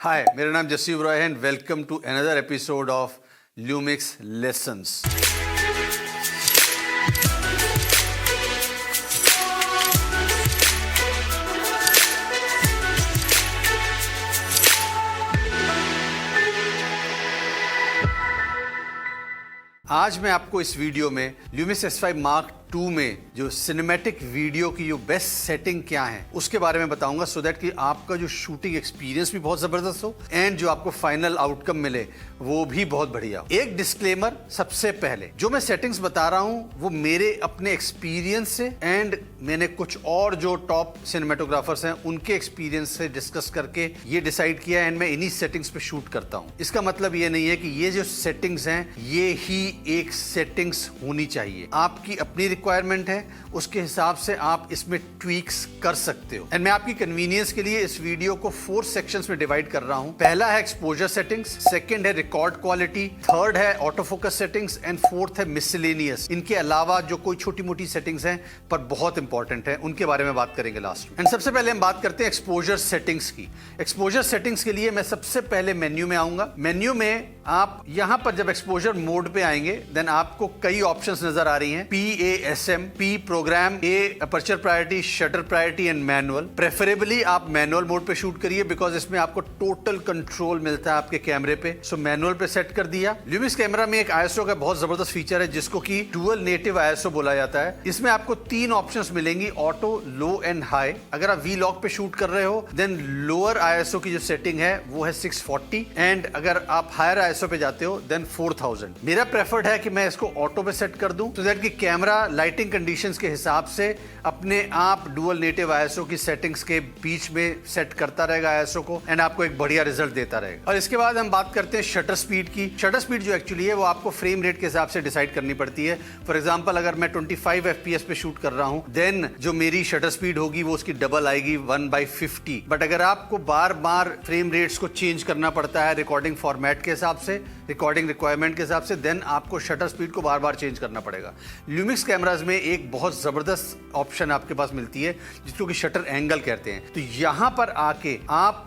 हाय, मेरा नाम जसवीर रॉय है and welcome to another episode of Lumix lessons. आज मैं आपको इस वीडियो में ल्यूमिक्स S5 Mark II में जो सिनेमैटिक वीडियो की जो बेस्ट सेटिंग क्या है उसके बारे में बताऊंगा, सो दैट कि आपका जो शूटिंग एक्सपीरियंस भी बहुत जबरदस्त हो एंड जो आपको फाइनल आउटकम मिले वो भी बहुत बढ़िया हो। एक डिस्क्लेमर, सबसे पहले जो मैं सेटिंग्स बता रहा हूं वो मेरे अपने एक्सपीरियंस से एंड मैंने कुछ और जो टॉप सिनेमेटोग्राफर्स हैं उनके एक्सपीरियंस से डिस्कस करके ये डिसाइड किया एंड मैं इन्हीं सेटिंग्स पे शूट करता हूं। इसका मतलब ये नहीं है कि ये जो सेटिंग्स हैं ये ही एक सेटिंग्स होनी चाहिए, आपकी अपनी रिक्वायरमेंट है, उसके हिसाब से आप इसमें ट्वीक्स कर सकते हो। एंड मैं आपकी कन्वीनियंस के लिए इस वीडियो को 4 सेक्शंस में डिवाइड कर रहा हूं। पहला है एक्सपोजर सेटिंग्स, सेकंड है रिकॉर्ड क्वालिटी, थर्ड है auto focus settings and fourth है मिसलेनियस। इनके अलावा जो कोई छोटी मोटी सेटिंग्स हैं पर बहुत इंपॉर्टेंट है उनके बारे में बात करेंगे लास्ट में। एंड सबसे पहले हम बात करते हैं एक्सपोजर सेटिंग्स की। एक्सपोजर सेटिंग्स के लिए मैं सबसे पहले मेन्यू में आऊंगा। मेन्यू में आप यहां पर जब एक्सपोजर मोड पे आएंगे देन आपको कई ऑप्शंस नजर आ रही हैं। PASM, P program, A aperture priority, shutter priority and manual. Preferably आप मैनुअल मोड पे शूट करिए बिकॉज इसमें आपको टोटल कंट्रोल मिलता है आपके कैमरे पे। सो मैनुअल पे सेट कर दिया। ल्यूमिक्स कैमरा में एक ISO का बहुत जबरदस्त फीचर है जिसको कि डुअल नेटिव ISO बोला जाता है। इसमें आपको 3 ऑप्शंस मिलेंगी, ऑटो, लो एंड हाई। अगर आप V-Log पे शूट कर रहे हो देन लोअर ISO की जो सेटिंग है वो है 640 एंड अगर आप हायर ISO पे जाते हो देन 4000। मेरा प्रेफर्ड है कि मैं इसको ऑटो पे सेट कर दूं सो दैट कि कैमरा लाइटिंग कंडीशंस के हिसाब से अपने आप डुअल नेटिव ISO की सेटिंग्स के बीच में सेट करता रहेगा ISO को एंड आपको एक बढ़िया रिजल्ट देता रहेगा। और इसके बाद हम बात करते हैं शटर स्पीड की। शटर स्पीड जो एक्चुअली है वो आपको फ्रेम रेट के हिसाब से डिसाइड करनी पड़ती है। फॉर एग्जांपल अगर मैं 25 FPS पे शूट कर रहा हूं देन जो मेरी शटर स्पीड होगी वो उसकी डबल आएगी 1/50। बट अगर आपको बार बार फ्रेम रेट्स को चेंज करना पड़ता है रिकॉर्डिंग फॉर्मेट के हिसाब से, रिकॉर्डिंग रिक्वायरमेंट के हिसाब से, देन आपको शटर स्पीड को बार बार चेंज करना पड़ेगा। ल्यूमिक्स कैमराज में एक बहुत जबरदस्त ऑप्शन आपके पास मिलती है जिसको कि शटर एंगल कहते हैं। तो यहां पर आके आप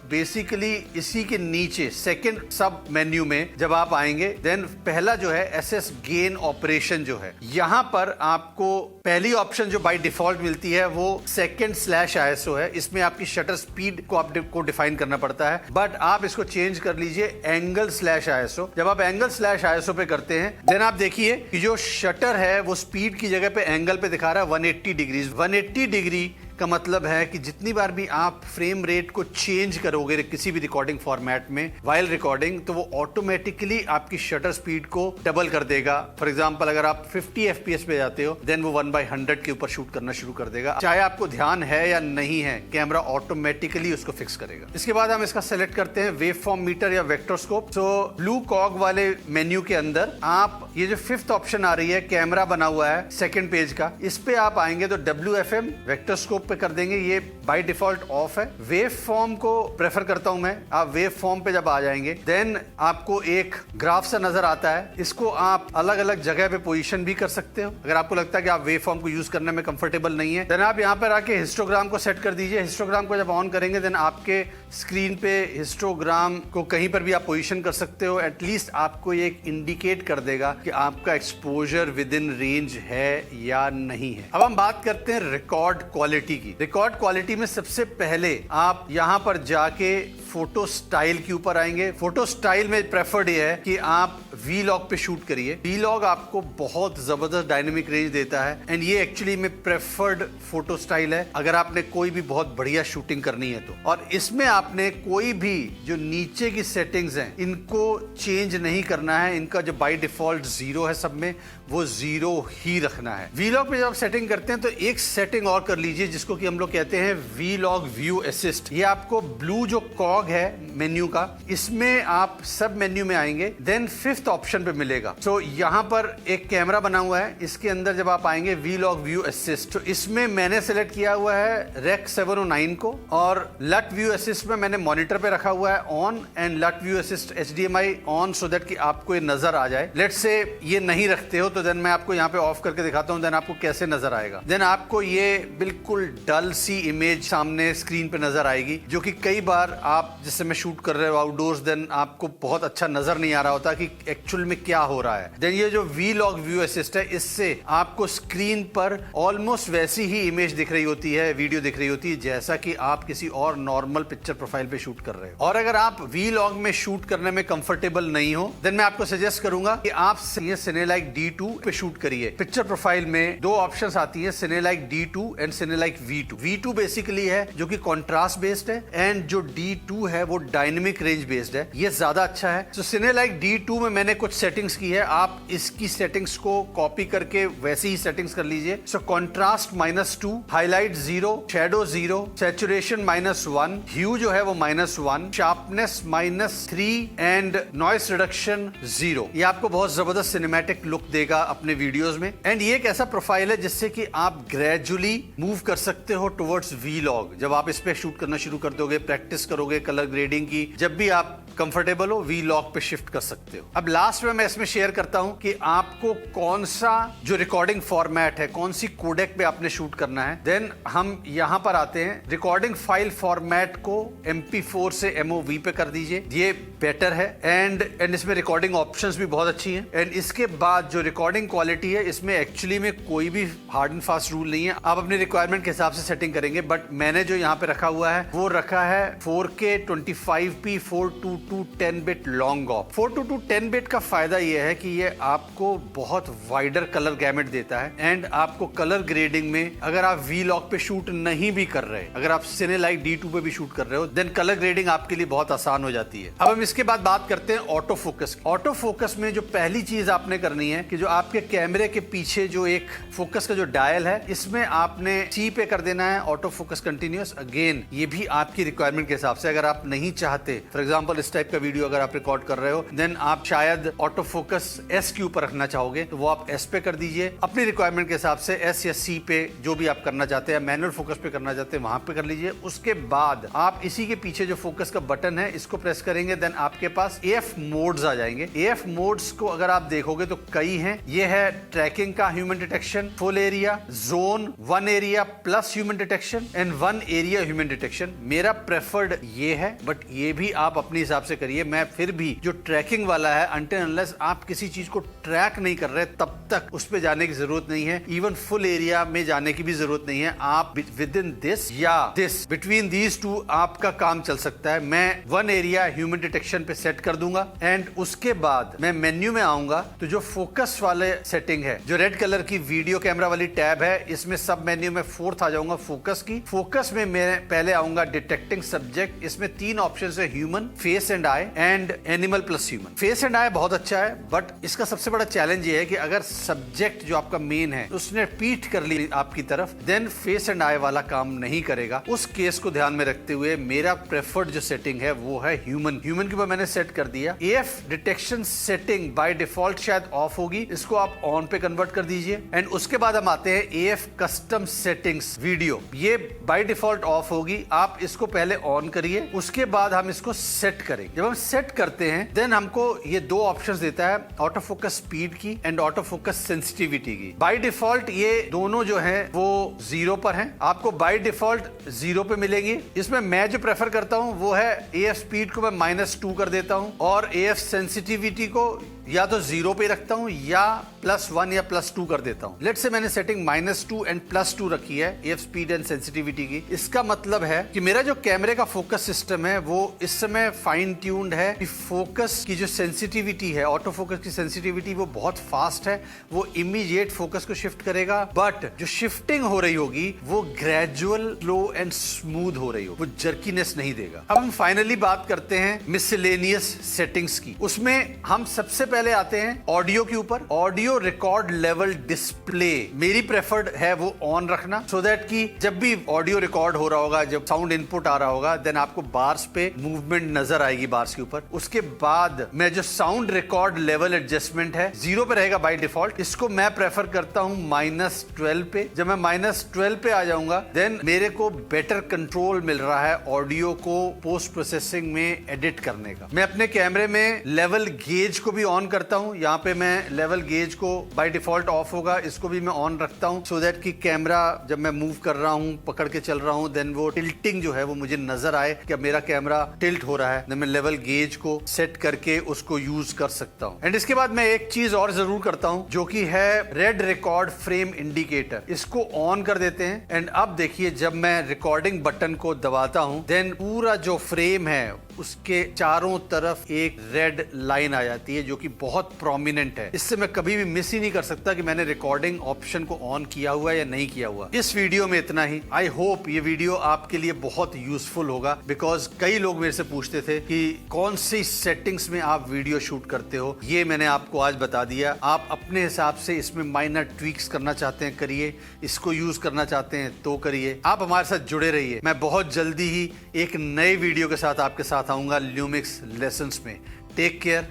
बेसिकली इसी के नीचे सेकंड सब मेन्यू में जब आप आएंगे देन पहला जो है SS गेन ऑपरेशन जो है, यहां पर आपको पहली ऑप्शन जो बाय डिफॉल्ट मिलती है वो second/ISO है। इसमें आपकी शटर स्पीड को आपको डिफाइन करना पड़ता है बट आप इसको चेंज कर लीजिए एंगल/ISO। जब आप एंगल/ISO पे करते हैं देन आप देखिए कि जो शटर है वो स्पीड की जगह पे एंगल पे दिखा रहा है 180 डिग्री। 180 डिग्री का मतलब है कि जितनी बार भी आप फ्रेम रेट को चेंज करोगे किसी भी रिकॉर्डिंग फॉर्मेट में वाइल रिकॉर्डिंग तो वो ऑटोमेटिकली आपकी शटर स्पीड को डबल कर देगा। फॉर एग्जांपल अगर आप 50 FPS पे जाते हो देन वो 1/100 के ऊपर शूट करना शुरू कर देगा। चाहे आपको ध्यान है या नहीं है, कैमरा ऑटोमेटिकली उसको फिक्स करेगा। इसके बाद हम इसका सेलेक्ट करते हैं वेव फॉर्म मीटर या वेक्टोस्कोप। तो ब्लू कॉग वाले मेन्यू के अंदर आप ये जो 5th ऑप्शन आ रही है कैमरा बना हुआ है सेकेंड पेज का, इस पे आप आएंगे तो WFM वेक्टोस्कोप पे कर देंगे। ये बाय डिफॉल्ट ऑफ है। वेव फॉर्म को प्रेफर करता हूं मैं। आप वेव फॉर्म पे जब आ जाएंगे देन आपको एक ग्राफ सा नजर आता है, इसको आप अलग अलग जगह पे पोजीशन भी कर सकते हो। अगर आपको लगता है कि आप वेव फॉर्म को यूज करने में कंफर्टेबल नहीं है देन आप यहां पर आके हिस्टोग्राम को सेट कर दीजिए। हिस्टोग्राम को जब ऑन करेंगे देन आपके स्क्रीन पे हिस्टोग्राम को कहीं पर भी आप पोजीशन कर सकते हो। एटलीस्ट आपको ये इंडिकेट कर देगा कि आपका एक्सपोजर विद इन रेंज है या नहीं है। अब हम बात करते हैं रिकॉर्ड क्वालिटी की। रिकॉर्ड क्वालिटी में सबसे पहले आप यहां पर जाके फोटो स्टाइल के ऊपर आएंगे। फोटो स्टाइल में प्रेफर्ड ये है कि आप V-Log पे शूट करिए। V-Log आपको बहुत जबरदस्त डायनेमिक रेंज देता है एंड ये एक्चुअली में प्रेफर्ड फोटो स्टाइल है अगर आपने कोई भी बहुत बढ़िया शूटिंग करनी है तो। और इसमें आपने कोई भी जो नीचे की सेटिंग्स हैं इनको चेंज नहीं करना है। इनका जो बाय डिफॉल्ट 0 है सब में वो 0 ही रखना है। V-Log पे जब आप सेटिंग करते हैं तो एक सेटिंग और कर लीजिए जिसको कि हम लोग कहते हैं V-Log व्यू असिस्ट। ये आपको ब्लू जो कॉग है मेन्यू का, इसमें आप सब मेन्यू में आएंगे देन 5th ऑप्शन पे मिलेगा। तो यहां पर एक कैमरा बना हुआ है, इसके अंदर जब आप आएंगे V-Log व्यू असिस्ट, तो इसमें मैंने सेलेक्ट किया हुआ है रेक 709 को और LUT व्यू असिस्ट में मैंने मॉनिटर पे रखा हुआ है on and LUT view assist HDMI on so that कि आपको ये नजर आ जाए। लेट्स से ये नहीं रखते हो तो तो देन मैं आपको यहाँ पे ऑफ करके दिखाता हूँ, देन आपको कैसे नजर आएगा। देन आपको ये बिल्कुल डल सी इमेज सामने स्क्रीन पे नजर आएगी, जो कि कई बार आप जिस समय शूट कर रहे हो आउटडोर्स, देन आपको बहुत अच्छा नजर नहीं आ रहा होता कि एक्चुअल में क्या हो रहा है। देन ये जो वीलॉग व्यू असिस्ट है, इससे आपको स्क्रीन पर ऑलमोस्ट वैसी ही इमेज दिख रही होती है, वीडियो दिख रही होती है जैसा कि आप किसी और नॉर्मल पिक्चर प्रोफाइल पे शूट कर रहे हो। और अगर आप वीलॉग में शूट करने में कंफर्टेबल नहीं हो, देन मैं आपको सजेस्ट करूंगा कि आप सिनेलाइक D2 पे शूट करिए। पिक्चर प्रोफाइल में दो ऑप्शंस आती है, सिनेलाइक D2 and सिनेलाइक V2। V2 basically है जो कि कॉन्ट्रास्ट बेस्ड है, एंड जो D2 है वो डायनेमिक रेंज बेस्ड है, ये ज्यादा अच्छा है। तो सिनेलाइक D2 में मैंने कुछ सेटिंग्स की है, आप इसकी सेटिंग्स को कॉपी करके वैसे ही सेटिंग्स कर लीजिए। सो कॉन्ट्रास्ट -2, हाईलाइट 0, शेडो 0, सैचुरेशन -1, ह्यू जो है वो -1, शार्पनेस -3 एंड नॉइस रिडक्शन 0। ये आपको बहुत जबरदस्त सिनेमैटिक लुक देगा अपने वीडियोस में। एंड ये एक ऐसा प्रोफाइल है जिससे कि आप ग्रेजुअली मूव कर सकते हो टुवर्ड्स वीलॉग। जब आप इस पे शूट करना शुरू कर दोगे, प्रैक्टिस करोगे कलर ग्रेडिंग की, जब भी आप कंफर्टेबल हो वीलॉग पे शिफ्ट कर सकते हो। अब लास्ट में मैं इसमें शेयर करता हूं कि आपको कौन सा जो रिकॉर्डिंग फॉर्मेट है, कौन सी कोडेक पे आपने शूट करना है। देन हम यहां पर आते हैं, रिकॉर्डिंग फाइल फॉर्मेट को MP4 से MOV पे कर दीजिए, ये बेटर है। एंड इसमें रिकॉर्डिंग ऑप्शंस भी बहुत अच्छी हैं। एंड इसके बाद जो रिकॉर्डिंग क्वालिटी है, इसमें एक्चुअली में कोई भी हार्ड एंड फास्ट रूल नहीं है, आप अपनी रिक्वायरमेंट के हिसाब से सेटिंग करेंगे। बट मैंने जो यहाँ पे रखा हुआ है वो रखा है 4K 25p 422 10-bit long off. 422 10-bit का फायदा ये है कि ये आपको बहुत वाइडर कलर गैमेट देता है, एंड आपको कलर ग्रेडिंग में अगर आप वीलॉग पे शूट नहीं भी कर रहे, अगर आप सिनेलाइक D2 पे भी शूट कर रहे हो, देन कलर ग्रेडिंग आपके लिए बहुत आसान हो जाती है। अब हम इसके बाद बात करते हैं ऑटो फोकस। ऑटो फोकस में जो पहली चीज आपने करनी है कि जो आपके कैमरे के पीछे जो एक फोकस का जो डायल है, इसमें आपने C पे कर देना है ऑटो फोकस कंटिन्यूअस। अगेन ये भी आपकी रिक्वायरमेंट के हिसाब से, अगर आप नहीं चाहते, फॉर एग्जांपल इस टाइप का वीडियो अगर आप रिकॉर्ड कर रहे हो, देन आप शायद ऑटो फोकस S के ऊपर रखना चाहोगे, तो वो आप S पे कर दीजिए। अपनी रिक्वायरमेंट के हिसाब से S या C पे जो भी आप करना चाहते हैं, मैनुअल फोकस पे करना चाहते हैं, वहां पे कर लीजिए। उसके बाद आप इसी के पीछे जो फोकस का बटन है, इसको प्रेस करेंगे, देन आपके पास AF मोड्स आ जाएंगे। AF मोड्स को अगर आप देखोगे तो कई हैं। ये है ट्रैकिंग का human detection, full area, zone, 1 area plus human detection and 1 area human detection. मेरा प्रेफर्ड ये है, बट ये भी आप अपने हिसाब से करिए। मैं फिर भी जो ट्रैकिंग वाला है, अनटिल अनलेस आप किसी चीज को ट्रैक नहीं कर रहे, तब तक उस पे जाने की जरूरत नहीं है। इवन फुल एरिया में जाने की भी जरूरत नहीं है। आप विद इन दिस या दिस, बिटवीन दीज टू आपका काम चल सकता है। मैं 1 एरिया ह्यूमन डिटेक्शन पे सेट कर दूंगा, एंड उसके बाद मैं मेन्यू में आऊंगा तो जो फोकस वाले सेटिंग है, जो रेड कलर की वीडियो कैमरा वाली टैब है, इसमें सब मेन्यू में 4th आ जाऊंगा फोकस की। फोकस में मैं पहले आऊंगा डिटेक्टिंग सब्जेक्ट। इसमें 3 ऑप्शंस है, human, face and I and animal plus human. Face and I बहुत अच्छा है, बट इसका सबसे बड़ा चैलेंज ये है कि अगर सब्जेक्ट जो आपका मेन है उसने पीठ कर ली आपकी तरफ, देन फेस एंड आई वाला काम नहीं करेगा। उस केस को ध्यान में रखते हुए मेरा प्रेफर्ड जो सेटिंग है वो है ह्यूमन। ह्यूमन के ऊपर मैंने सेट कर दिया। AF detection setting by default शायद ऑफ होगी, इसको आप ऑन पे कन्वर्ट कर दीजिए। एंड उसके बाद हम आते हैं AF कस्टम सेटिंग्स वीडियो, ये बाय डिफॉल्ट ऑफ होगी, आप इसको पहले ऑन करिए, उसके बाद हम इसको सेट करेंगे। जब हम सेट करते हैं, देन हमको ये 2 ऑप्शंस देता है, ऑटो फोकस स्पीड की एंड ऑटो फोकस सेंसिटिविटी की। बाय डिफॉल्ट ये दोनों जो है वो 0 पर हैं, आपको बाय डिफॉल्ट 0 पे मिलेंगी। इसमें मैं जो प्रेफर करता हूं वो है AF स्पीड को मैं -2 कर देता हूं, और AF सेंसिटिविटी को या तो 0 पे रखता हूं या +1 या +2 कर देता हूं। लेट्स से मैंने सेटिंग -2 एंड +2 रखी है AF स्पीड एंड सेंसिटिविटी की। इसका मतलब है कि मेरा जो कैमरे का फोकस सिस्टम है वो इस समय फाइन ट्यून्ड है कि फोकस की जो सेंसिटिविटी है, ऑटो फोकस की सेंसिटिविटी वो बहुत फास्ट है, वो इमीडिएट फोकस को शिफ्ट करेगा। बट जो शिफ्टिंग हो रही होगी वो ग्रेजुअल, स्लो एंड स्मूथ हो रही हो, वो जर्कीनेस नहीं देगा। अब हम फाइनली बात करते हैं मिसलेनियस सेटिंग्स की। उसमें हम सबसे पहले आते हैं ऑडियो के ऊपर। ऑडियो रिकॉर्ड लेवल डिस्प्ले मेरी प्रेफर्ड है वो ऑन रखना, सो दैट कि जब भी ऑडियो रिकॉर्ड हो रहा होगा, जब साउंड इनपुट आ रहा होगा, देन आपको बार्स पे मूवमेंट नजर आएगी बार्स के ऊपर। उसके बाद मैं जो साउंड रिकॉर्ड लेवल एडजस्टमेंट है 0 पे रहेगा बाय डिफॉल्ट, इसको मैं प्रेफर करता हूं -12 पे। जब मैं -12 पे आ जाऊंगा, देन मेरे को बेटर कंट्रोल मिल रहा है ऑडियो को पोस्ट प्रोसेसिंग में एडिट करने का। मैं अपने कैमरे में लेवल गेज को भी ऑन करता हूँ। यहाँ पे मैं लेवल गेज को बाय डिफॉल्ट ऑफ होगा, इसको भी मैं ऑन रखता हूँ सो दैट कि कैमरा जब मैं मूव कर रहा हूँ, पकड़ के चल रहा हूँ, देन वो टिल्टिंग जो है वो मुझे नजर आए कि अब मेरा कैमरा टिल्ट हो रहा है। देन मैं लेवल गेज को सेट करके उसको यूज कर सकता हूँ। एंड इसके बाद मैं एक चीज और जरूर करता हूँ जो कि है रेड रिकॉर्ड फ्रेम इंडिकेटर। इसको ऑन कर देते हैं एंड अब देखिए जब मैं रिकॉर्डिंग बटन को दबाता हूँ देन पूरा जो फ्रेम है उसके चारों तरफ एक रेड लाइन आ जाती है जो कि बहुत प्रोमिनेंट है। इससे मैं कभी भी मिस ही नहीं कर सकता कि मैंने रिकॉर्डिंग ऑप्शन को ऑन किया हुआ है या नहीं किया हुआ। इस वीडियो में इतना ही। आई होप ये वीडियो आपके लिए बहुत यूजफुल होगा बिकॉज कई लोग मेरे से पूछते थे कि कौन सी सेटिंग्स में आप वीडियो शूट करते हो। ये मैंने आपको आज बता दिया। आप अपने हिसाब से इसमें माइनर ट्वीक्स करना चाहते हैं करिए, इसको यूज करना चाहते हैं तो करिए। आप हमारे साथ जुड़े रहिए। मैं बहुत जल्दी ही एक नए वीडियो के साथ आपके साथ आऊंगा ल्यूमिक्स लेसन्स में। Take care,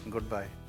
good bye.